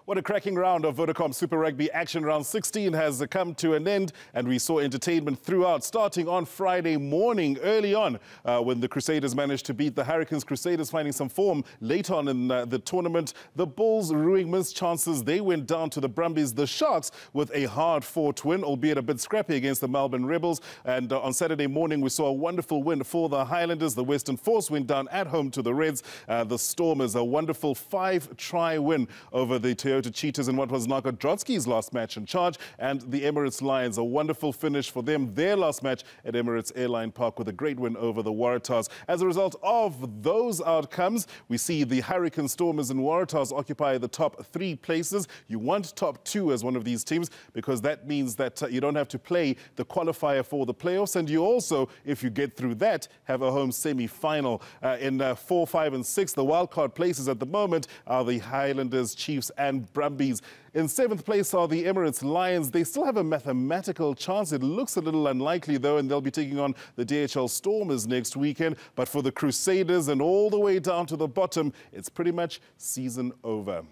What a cracking round of Vodacom Super Rugby action. Round 16 has come to an end, and we saw entertainment throughout, starting on Friday morning, early on, when the Crusaders managed to beat the Hurricanes. Crusaders finding some form late on in the tournament. The Bulls ruining missed chances. They went down to the Brumbies. The Sharks with a hard-fought win, albeit a bit scrappy against the Melbourne Rebels. And on Saturday morning, we saw a wonderful win for the Highlanders. The Western Force went down at home to the Reds. The Stormers, a wonderful 5-try win over the Toyota Cheetahs in what was Naka Drotsky's last match in charge, and the Emirates Lions, a wonderful finish for them, their last match at Emirates Airline Park with a great win over the Waratahs. As a result of those outcomes, we see the Hurricane Stormers and Waratahs occupy the top 3 places. You want top 2 as one of these teams because that means that you don't have to play the qualifier for the playoffs, and you also, if you get through that, have a home semi-final. In 4, 5 and 6, the wildcard places at the moment are the Highlanders, Chiefs and Brumbies. In 7th place are the Emirates Lions. They still have a mathematical chance. It looks a little unlikely, though, and they'll be taking on the DHL Stormers next weekend. But for the Crusaders and all the way down to the bottom, it's pretty much season over.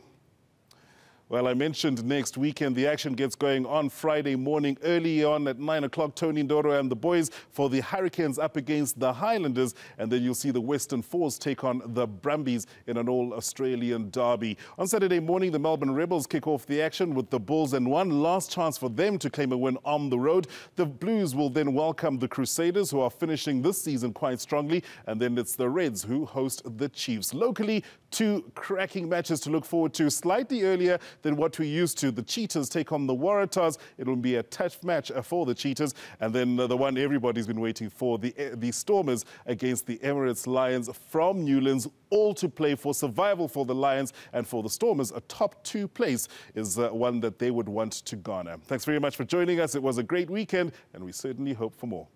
Well, I mentioned next weekend the action gets going on Friday morning early on at 9 o'clock. Tony Ndoro and the boys for the Hurricanes up against the Highlanders. And then you'll see the Western Force take on the Brumbies in an all-Australian derby. On Saturday morning, the Melbourne Rebels kick off the action with the Bulls and one last chance for them to claim a win on the road. The Blues will then welcome the Crusaders, who are finishing this season quite strongly. And then it's the Reds who host the Chiefs. Locally, 2 cracking matches to look forward to slightly earlier than what we're used to. The Cheetahs take on the Waratahs. It will be a tough match for the Cheetahs. And then the one everybody's been waiting for, the Stormers against the Emirates Lions from Newlands, all to play for survival for the Lions, and for the Stormers, a top 2 place is one that they would want to garner. Thanks very much for joining us. It was a great weekend, and we certainly hope for more.